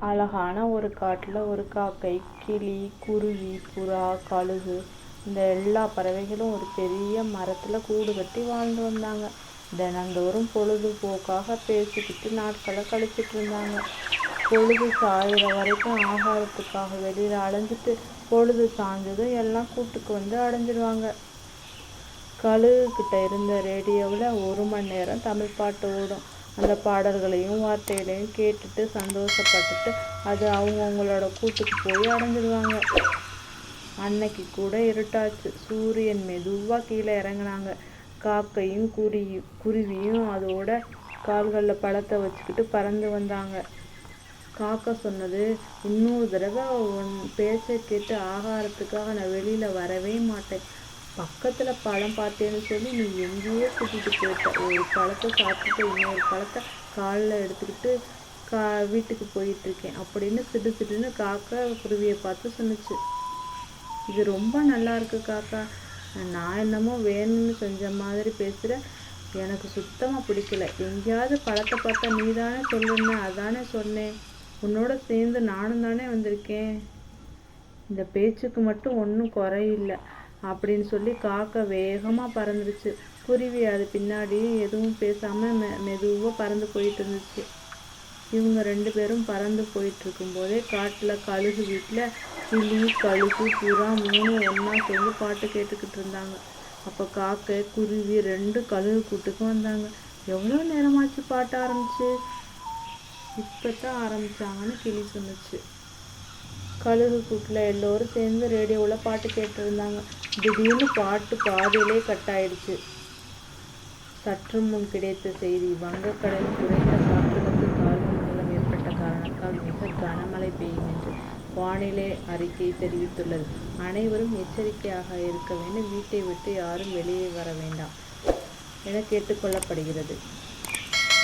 அழகான ஒரு காட்டில் ஒரு காக்கை, கிளி, குருவி, புறா, கழுகு இந்த எல்லா பறவைகளும் ஒரு பெரிய மரத்தில் கூடு கட்டி வாழ்ந்து வந்தாங்க. தினந்தோறும் பொழுதுபோக்காக பேசிக்கிட்டு நாட்களை கழிச்சிட்டு இருந்தாங்க. பொழுது சாயிற வரைக்கும் ஆகாரத்துக்காக வெளியில் அலைஞ்சிட்டு பொழுது சாய்ஞ்சதும் எல்லாம் கூட்டுக்கு வந்து அடைஞ்சிடுவாங்க. கழுகுகிட்ட இருந்த ரேடியோவில் 1 மணி நேரம் தமிழ் பாட்டு ஓடும். அந்த பாடல்களையும் வார்த்தைகளையும் கேட்டுட்டு சந்தோஷப்பட்டுட்டு அது அவங்களோட கூட்டுக்கு போய் அடைஞ்சிடுவாங்க. அன்னைக்கு கூட இருட்டாச்சு. சூரியன் மெதுவாக கீழே இறங்கினாங்க. காக்கையும் குருவியும் அதோட கால்களில் பழத்தை வச்சுக்கிட்டு பறந்து வந்தாங்க. காக்கா சொன்னது, இன்னொரு தடவை உன் பேச்சை கேட்டு ஆகாரத்துக்காக நான் வெளியில் வரவே மாட்டேன். பக்கத்தில் பழம் பார்த்தேன்னு சொல்லி நீ எங்கேயோ கூட்டிகிட்டு போயிட்ட. ஒரு பழத்தை சாப்பிட்டுட்டு இன்னொரு பழத்தை காலில் எடுத்துக்கிட்டு வீட்டுக்கு போயிட்டுருக்கேன் அப்படின்னு சிடுன்னு காக்கா குருவியை பார்த்து சொன்னிச்சு. இது ரொம்ப நல்லா இருக்கு காக்கா. நான் என்னமோ வேணும்னு செஞ்ச மாதிரி பேசுகிற. எனக்கு சுத்தமாக பிடிக்கல. எங்கேயாவது பழத்தை பார்த்தா நீ தானே சொல்லுன்னு அதானே சொன்னேன். உன்னோட சேர்ந்து நானும் தானே வந்திருக்கேன். இந்த பேச்சுக்கு மட்டும் ஒன்றும் குறையில்லை அப்படின்னு சொல்லி காக்கா வேகமாக பறந்துருச்சு. குருவி அது பின்னாடி எதுவும் பேசாமல் மெதுவாக பறந்து போயிட்டு இருந்துச்சு. இவங்க 2 பேரும் பறந்து போயிட்டு இருக்கும்போதே காட்டில் கழுகு வீட்டில் கிளி, கழுகு, புறா 3 ஒன்றா சேர்ந்து பாட்டு கேட்டுக்கிட்டு இருந்தாங்க. அப்போ காக்கை, குருவி 2 கழுகு கூட்டுக்கு வந்தாங்க. எவ்வளோ நேரமாச்சு பாட்ட ஆரம்பிச்சு? இப்போ தான் ஆரம்பிச்சாங்கன்னு கிளி சொன்னிச்சு. கழுகு கூட்டில் எல்லோரும் சேர்ந்து ரேடியோவில் பாட்டு கேட்டுருந்தாங்க. திடீர்னு பாட்டு பாதியிலே கட் ஆயிடுச்சு. சற்று முன் கிடைத்த செய்தி, வங்கக்கடலில் குறைந்த காற்றுகளுக்கு தாழ்வு மண்டலம் ஏற்பட்ட காரணத்தால் மிக கனமழை பெய்யும் என்று வானிலை அறிக்கை தெரிவித்துள்ளது. அனைவரும் எச்சரிக்கையாக இருக்க வேண்டும். வீட்டை விட்டு யாரும் வெளியே வர வேண்டாம் என கேட்டுக்கொள்ளப்படுகிறது.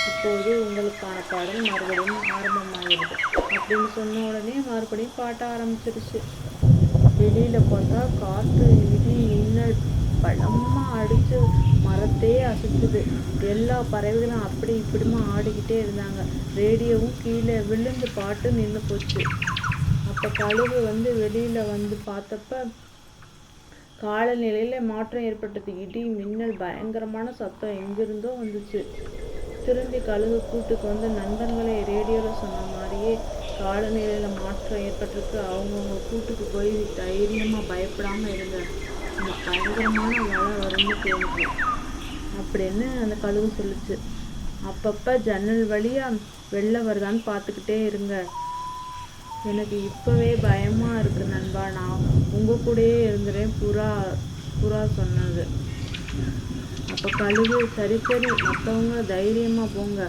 இப்போது உங்களுக்கான பாடல் மறுபடியும் ஆரம்பமாகிறது அப்படின்னு சொன்ன உடனே மறுபடியும் பாட்ட ஆரம்பிச்சிருச்சு. வெளியில் பார்த்தா காற்று, இடி, மின்னல் பலமாக அடித்து மரத்தையே அசைச்சுது. எல்லா பறவைகளும் அப்படி இப்படிமா ஆடிக்கிட்டே இருந்தாங்க. ரேடியோவும் கீழே விழுந்து பாட்டு நின்று போச்சு. அப்போ கழுகு வெளியில் வந்து பார்த்தப்ப காலநிலையில் மாற்றம் ஏற்பட்டது. இடி, மின்னல், பயங்கரமான சத்தம் எங்கிருந்தோ வந்துச்சு. திரும்பி கழுகு கூட்டுக்கு நண்பர்களை ரேடியோவில் சொன்ன மாதிரியே காலநிலையில் மாற்றம் ஏற்பட்டிருக்கு. அவங்கவுங்க கூட்டுக்கு போய் தைரியமாக பயப்படாமல் இருங்க. பயங்கரமான மழை வரும்னு தோணுது அப்படின்னு அந்த கழுகு சொல்லிச்சு. அப்பப்போ ஜன்னல் வழியாக வெளில வருதான்னு பார்த்துக்கிட்டே இருங்க. எனக்கு இப்போவே பயமாக இருக்குது நண்பா. நான் உங்கள் கூடயே இருந்துறேன் புறா சொன்னது. அப்போ கழுகு சரி மற்றவங்க தைரியமாக போங்க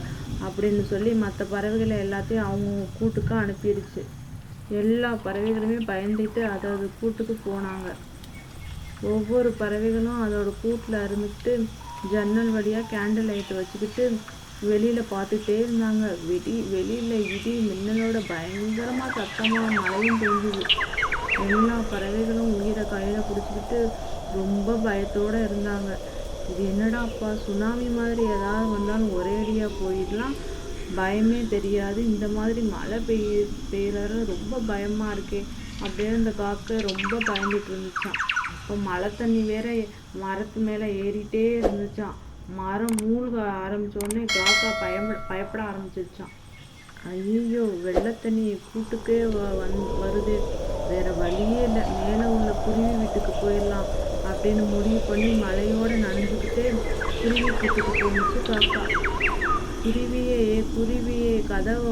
அப்படின்னு சொல்லி மற்ற பறவைகளை எல்லாத்தையும் அவங்க கூட்டுக்கு அனுப்பிடுச்சு. எல்லா பறவைகளுமே பயந்துட்டு அதோட கூட்டுக்கு போனாங்க. ஒவ்வொரு பறவைகளும் அதோட கூட்டில் இருந்துக்கிட்டு ஜன்னல் வழியாக கேண்டில் லைட் வச்சுக்கிட்டு வெளியில் பார்த்துட்டே இருந்தாங்க. வெளியில் இடி மின்னலோட பயங்கரமாக சத்தமாக மழையும் பெஞ்சுது. எல்லா பறவைகளும் உயிரை கையில் பிடிச்சிக்கிட்டு ரொம்ப பயத்தோடு இருந்தாங்க. இது என்னடாப்பா, சுனாமி மாதிரி ஏதாவது வந்தாலும் ஒரே அடியாக போயிடலாம், பயமே தெரியாது. இந்த மாதிரி மழை பெய்யற ரொம்ப பயமாக இருக்கே அப்படின்னு இந்த காக்கை ரொம்ப பயந்துட்டு இருந்துச்சான். இப்போ மழை தண்ணி வேற மரத்து மேலே ஏறிட்டே இருந்துச்சான். மரம் மூழ்க ஆரம்பித்தோடனே காக்கா பயப்பட ஆரம்பிச்சிருச்சான். ஐயோ, வெள்ளை தண்ணி கூட்டுக்கே வருது, வேற வழியே இல்லை, மேலே உள்ள குருவி வீட்டுக்கு போயிடலாம் அப்படின்னு முடிவு பண்ணி மழையோடு நனைஞ்சுக்கிட்டே குருவி கூட்டுக்கு போணுச்சு காக்கா. குருவியே கதவை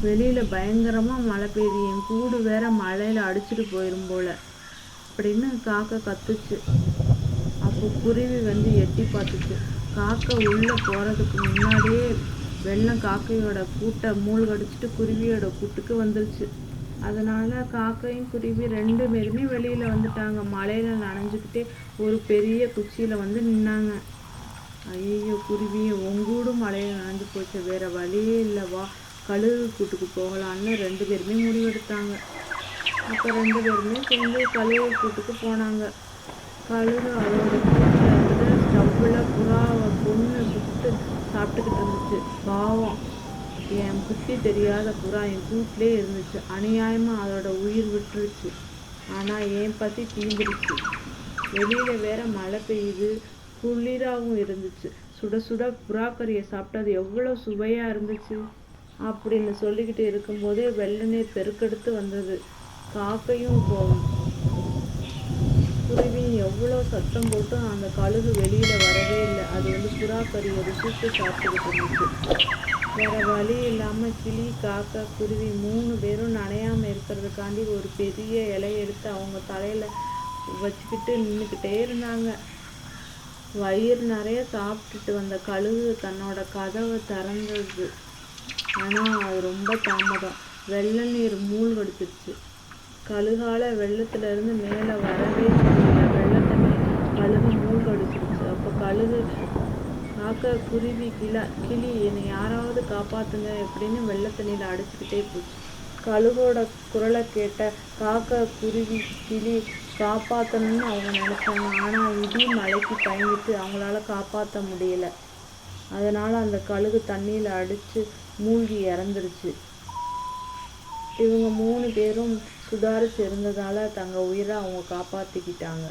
வெளியில் பயங்கரமாக மழை பெய்யுது, என் கூடு வேற மழையில் அடிச்சுட்டு போயிடும் போல அப்படின்னு காக்கா கத்துச்சு. அப்போ குருவி எட்டி பார்த்துச்சு. காக்கை உள்ளே போகிறதுக்கு முன்னாடியே வெள்ளம் காக்கையோட கூட்டை மூழ்கடிச்சிட்டு குருவியோட கூட்டுக்கு வந்துருச்சு. அதனால் காக்கையும் குருவி 2 பேருமே வெளியில் வந்துட்டாங்க. மழையில் நனைஞ்சிக்கிட்டே ஒரு பெரிய குச்சியில் நின்னாங்க. ஐயோ குருவி, உங்கூடும் மழையில் நனைஞ்சு போச்சு, வேறு வழியே இல்லைவா, கழுகு கூட்டுக்கு போகலான்னு 2 பேருமே முடிவெடுத்தாங்க. அப்போ 2 பேருமே சேர்ந்து கழுகு கூட்டுக்கு போனாங்க. கழுகு அதோட கூட்டில் ஸ்டவ்வில் புறாவை கொன்று சுட்டு சாப்பிட்டுக்கிட்டு இருந்துச்சு. பாவம், என் புத்தி தெரியாத புறா என் கூட்டிலே இருந்துச்சு. அநியாயமாக அதோட உயிர் விட்டுருச்சு. ஆனால் என் பசி தீந்துருச்சு. வெளியில் வேற மழை பெய்யுது, குளிராகவும் இருந்துச்சு. சுட சுட புறாக்கறியை சாப்பிட்டது எவ்வளோ சுவையாக இருந்துச்சு அப்படின்னு சொல்லிக்கிட்டு இருக்கும்போதே வெள்ளை நீர் பெருக்கெடுத்து வந்தது. காக்கையும் குருவியும் எவ்வளோ சத்தம் போட்டும் அந்த கழுகு வெளியில் வரவே இல்லை. அது புறாக்கறியை ருசித்து சாப்பிட்டுக்கிட்டு இருந்துச்சு. வேற வழி இல்லாமல் கிளி, காக்கா, குருவி 3 பேரும் நனையாமல் இருக்கிறதுக்காண்டி ஒரு பெரிய இலையை எடுத்து அவங்க தலையில் வச்சுக்கிட்டு நின்றுக்கிட்டே இருந்தாங்க. வயிறு நிறைய சாப்பிட்டுட்டு வந்த கழுகு தன்னோட கதவை திறந்தது. ஆனால் அது ரொம்ப தாமதம். வெள்ளை நீர் மூழ்கடிச்சிருச்சு. கழுகால வெள்ளத்திலிருந்து மேலே வரவே முடியல. வெள்ளத்தண்ணி கழுகு மூழ்கடிச்சிருச்சு. அப்போ கழுகு, காக்கா, குருவி, கிளி என்னை யாராவது காப்பாற்றுங்க எப்படின்னு வெள்ளத்தண்ணியில் அடிச்சுக்கிட்டே போச்சு. கழுகோட குரலை கேட்ட காக்கா, குருவி, கிளி காப்பாற்றணும்னு அவங்க நினச்சாங்க. ஆனால் இடி மழைக்கு பயந்துட்டு அவங்களால காப்பாற்ற முடியல. அதனால் அந்த கழுகு தண்ணியில் அடித்து மூழ்கி இறந்துருச்சு. இவங்க 3 பேரும் சுதாரிச்சு இருந்ததால் தங்கள் உயிரை அவங்க காப்பாற்றிக்கிட்டாங்க.